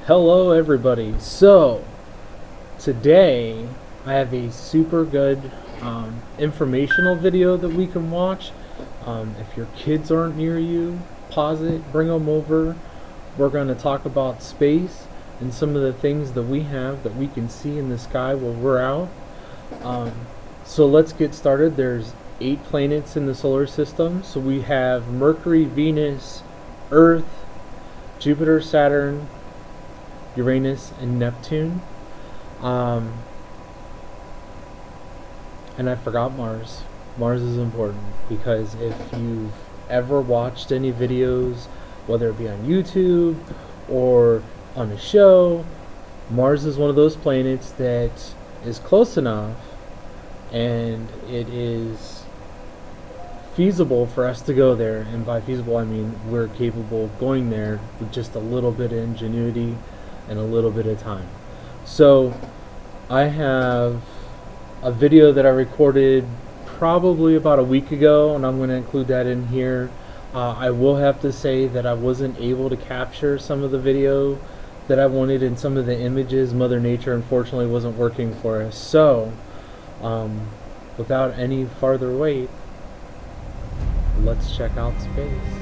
Hello everybody. So today I have a super good informational video that we can watch. If your kids aren't near you, pause it, bring them over. We're going to talk about space and some of the things that we have that we can see in the sky while we're out. So let's get started. There's 8 planets in the solar system. So we have Mercury, Venus, Earth, Jupiter, Saturn, Uranus, and Neptune. And I forgot Mars. Mars is important because if you've ever watched any videos, whether it be on YouTube or on a show, Mars is one of those planets that is close enough and it is feasible for us to go there. And by feasible, I mean we're capable of going there with just a little bit of ingenuity and a little bit of time. So I have a video that I recorded probably about a week ago, and I'm going to include that in here. I will have to say that I wasn't able to capture some of the video that I wanted in some of the images. Mother Nature unfortunately wasn't working for us. So without any further wait, let's check out space.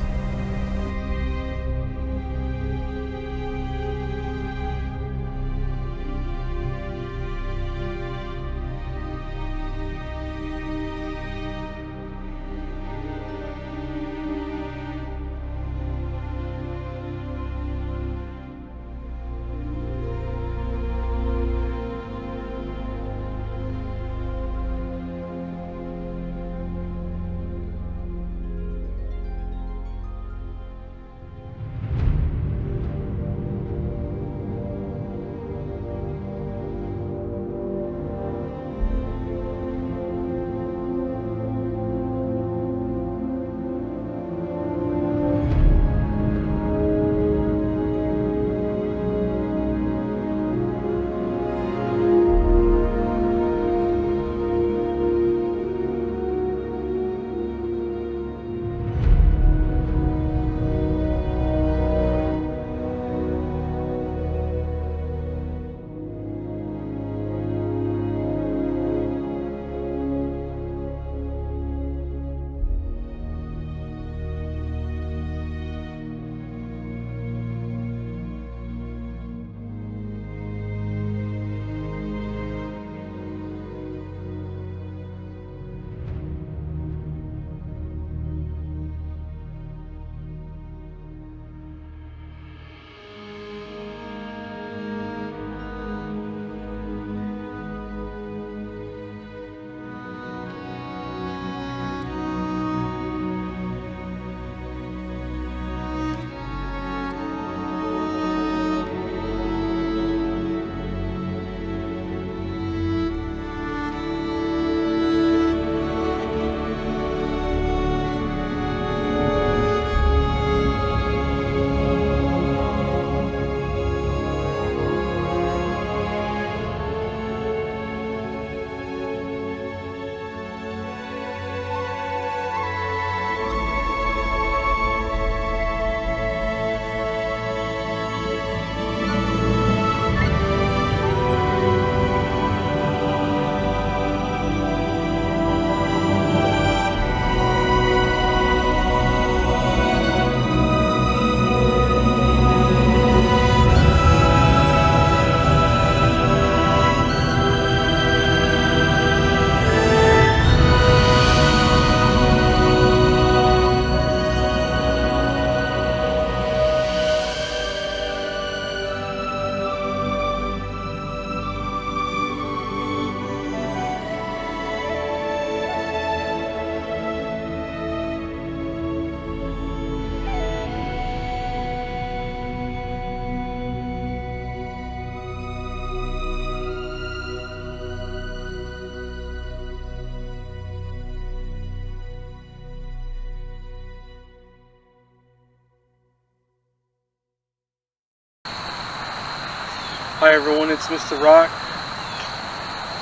Hi everyone, it's Mr. Rock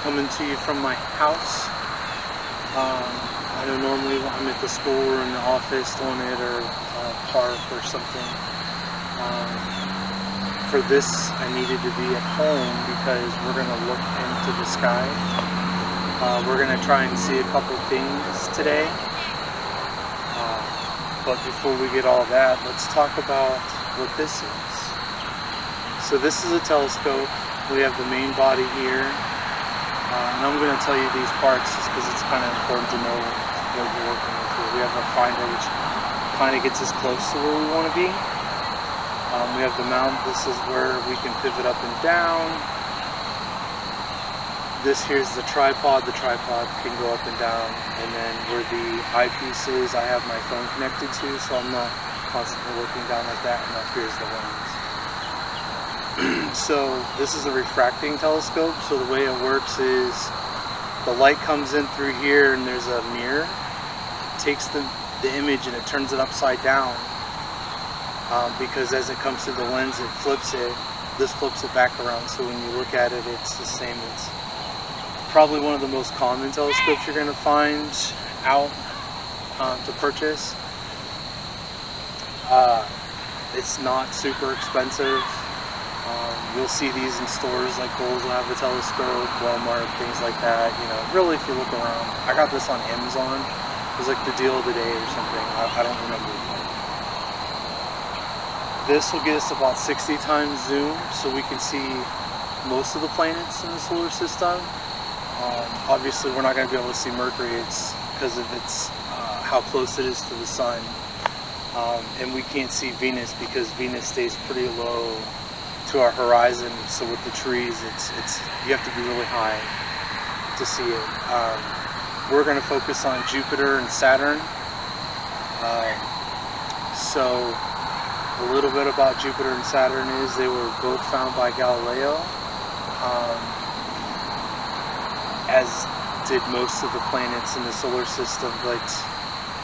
coming to you from my house. I know normally I'm at the school or in the office doing it, or park or something. For this, I needed to be at home because we're going to look into the sky. We're going to try and see a couple things today. But before we get all that, let's talk about what this is. So this is a telescope. We have the main body here. And I'm going to tell you these parts just because it's kind of important to know what you're working with here. We have a finder which kind of gets us close to where we want to be. We have the mount. This is where we can pivot up and down. This here's the tripod. The tripod can go up and down. And then where the eyepiece is, I have my phone connected to, so I'm not constantly looking down like that. And up here's the lens. So this is a refracting telescope. So the way it works is the light comes in through here, and there's a mirror. It takes the image and it turns it upside down. Because as it comes through the lens, it flips it. This flips it back around. So when you look at it, it's the same. It's probably one of the most common telescopes you're going to find out to purchase. It's not super expensive. You'll see these in stores like Kohl's will have a telescope, Walmart, things like that. You know, really, if you look around. I got this on Amazon. It was like the deal of the day or something. I don't remember. This will get us about 60 times zoom, so we can see most of the planets in the solar system. Obviously, we're not going to be able to see Mercury. It's because of its how close it is to the sun, and we can't see Venus because Venus stays pretty low to our horizon. So with the trees, it's you have to be really high to see it. We're going to focus on Jupiter and Saturn. So a little bit about Jupiter and Saturn is they were both found by Galileo, as did most of the planets in the solar system. But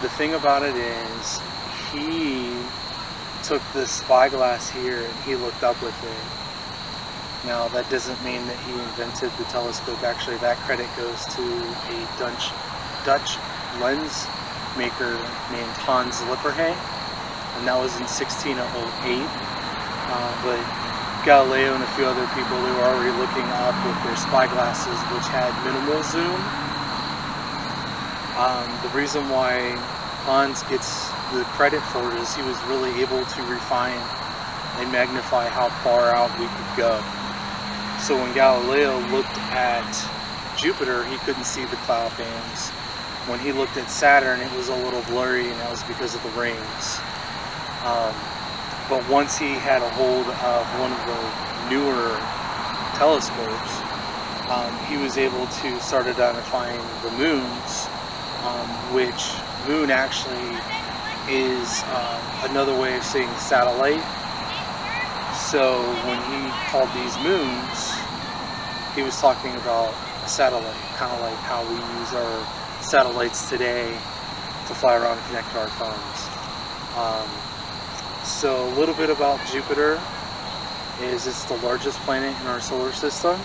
the thing about it is, he took this spyglass here and he looked up with it. Now that doesn't mean that he invented the telescope. Actually, that credit goes to a Dutch lens maker named Hans Lippershey, and that was in 1608. But Galileo and a few other people, they were already looking up with their spyglasses, which had minimal zoom. The reason why Hans gets the credit for it is he was really able to refine and magnify how far out we could go. So when Galileo looked at Jupiter, he couldn't see the cloud bands. When he looked at Saturn, it was a little blurry, and that was because of the rings. But once he had a hold of one of the newer telescopes, he was able to start identifying the moons, which moon actually is another way of saying satellite. So when he called these moons, he was talking about a satellite, kind of like how we use our satellites today to fly around and connect to our phones. So a little bit about Jupiter is it's the largest planet in our solar system.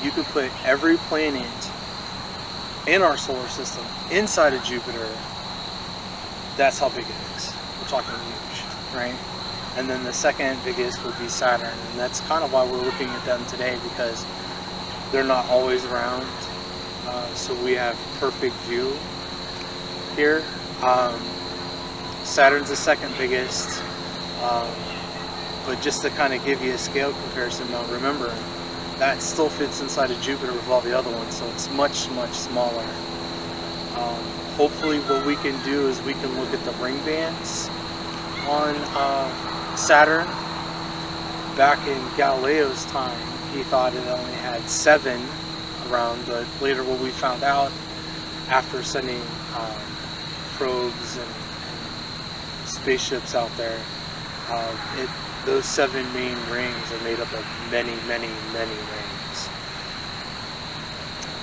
You can put every planet in our solar system inside of Jupiter. That's how big it is. We're talking huge, right? And then the second biggest would be Saturn, and that's kind of why we're looking at them today, because they're not always around. So we have perfect view here. Saturn's the second biggest, but just to kind of give you a scale comparison, now remember, that still fits inside of Jupiter with all the other ones, so it's much, much smaller. Hopefully what we can do is we can look at the ring bands on Saturn. Back in Galileo's time, he thought it only had 7 around, but later what we found out after sending probes and spaceships out there, those 7 main rings are made up of many, many, many rings.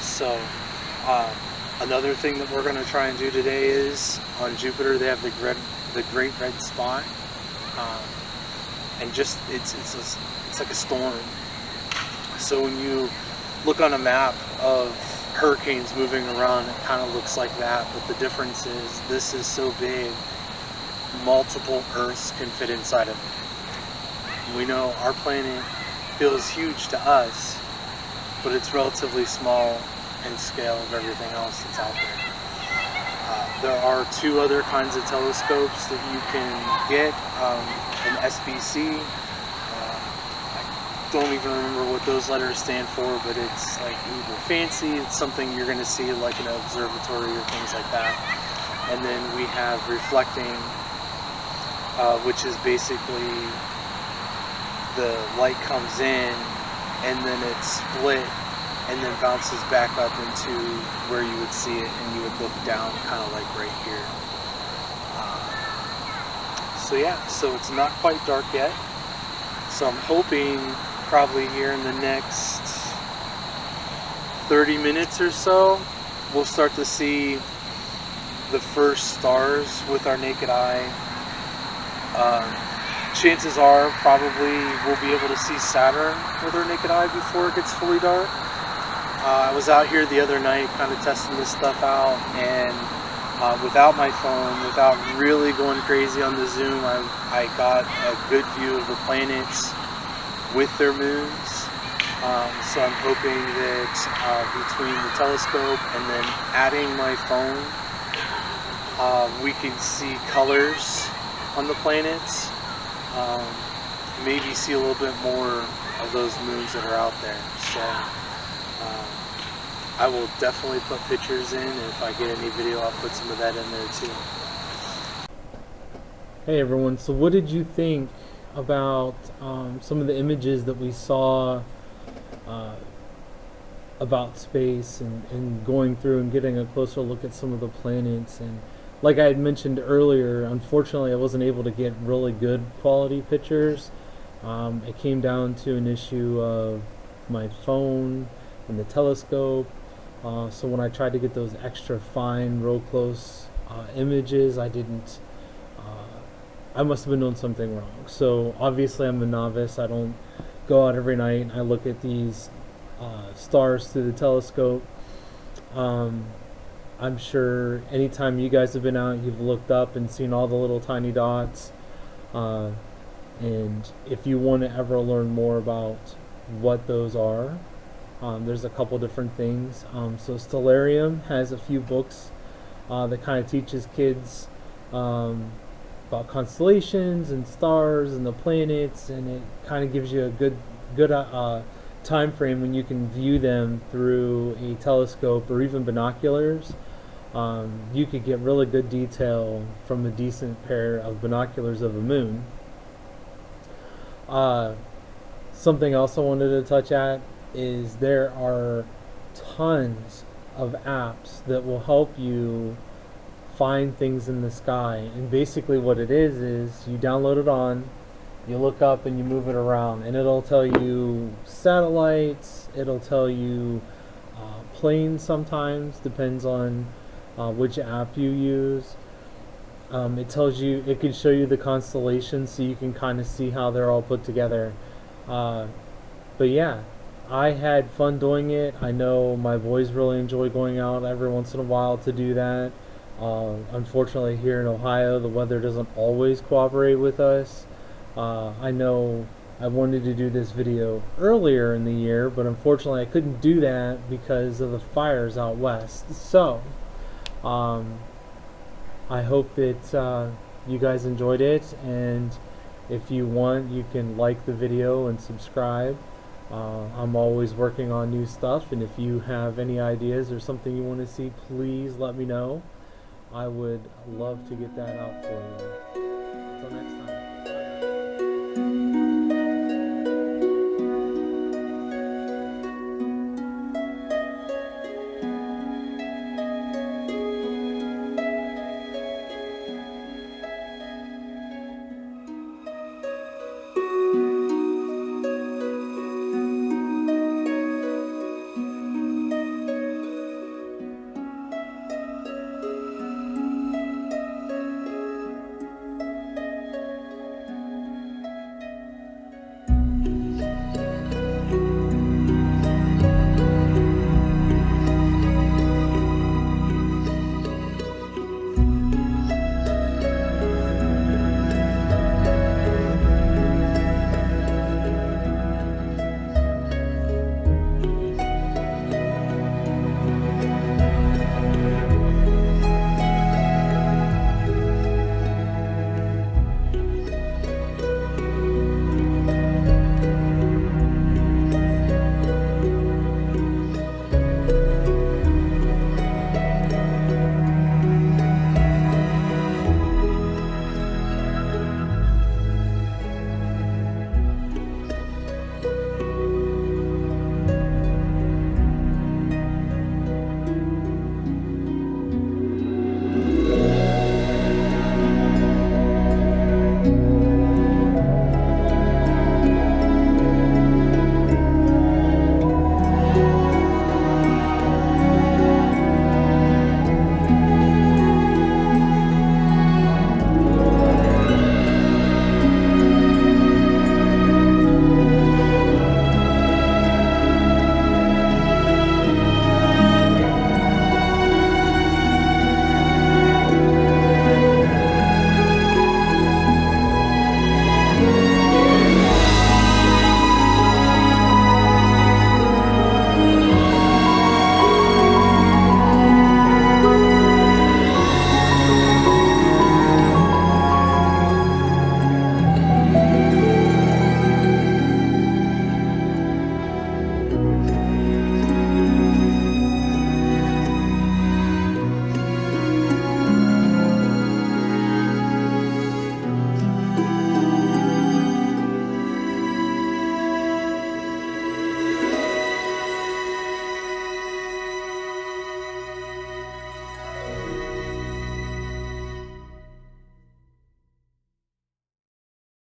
So another thing that we're going to try and do today is on Jupiter they have the Great Red Spot, and just it's like a storm. So when you look on a map of hurricanes moving around, it kind of looks like that, but the difference is this is so big, multiple Earths can fit inside of it. We know our planet feels huge to us, but it's relatively small in scale of everything else that's out there. There are two other kinds of telescopes that you can get, an SBC. I don't even remember what those letters stand for, but it's like either fancy, it's something you're going to see like in an observatory or things like that. And then we have reflecting, which is basically the light comes in and then it's split and then bounces back up into where you would see it, and you would look down kind of like right here. So yeah, so it's not quite dark yet. So I'm hoping probably here in the next 30 minutes or so, we'll start to see the first stars with our naked eye. Chances are probably we'll be able to see Saturn with our naked eye before it gets fully dark. I was out here the other night kind of testing this stuff out, and without my phone, without really going crazy on the zoom, I got a good view of the planets with their moons. So I'm hoping that between the telescope and then adding my phone, we can see colors on the planets. Maybe see a little bit more of those moons that are out there. So I will definitely put pictures in, and if I get any video, I'll put some of that in there too. Hey everyone, so what did you think about some of the images that we saw about space, and going through and getting a closer look at some of the planets? And like I had mentioned earlier, unfortunately I wasn't able to get really good quality pictures. It came down to an issue of my phone and the telescope. So when I tried to get those extra fine, real close images, I didn't. I must have been doing something wrong. So obviously I'm a novice. I don't go out every night and I look at these stars through the telescope. I'm sure anytime you guys have been out, you've looked up and seen all the little tiny dots. And if you want to ever learn more about what those are, there's a couple different things. So Stellarium has a few books that kind of teaches kids about constellations and stars and the planets, and it kind of gives you a good time frame when you can view them through a telescope or even binoculars. You could get really good detail from a decent pair of binoculars of a moon. Something else I wanted to touch at is there are tons of apps that will help you find things in the sky, and basically what it is you download it on, you look up and you move it around, and it'll tell you satellites, it'll tell you planes sometimes, depends on which app you use. It tells you, it can show you the constellations so you can kind of see how they're all put together. But yeah, I had fun doing it. I know my boys really enjoy going out every once in a while to do that. Unfortunately here in Ohio the weather doesn't always cooperate with us. I know I wanted to do this video earlier in the year, but unfortunately I couldn't do that because of the fires out west. So I hope that you guys enjoyed it, and if you want, you can like the video and subscribe. I'm always working on new stuff, and if you have any ideas or something you want to see, please let me know. I would love to get that out for you.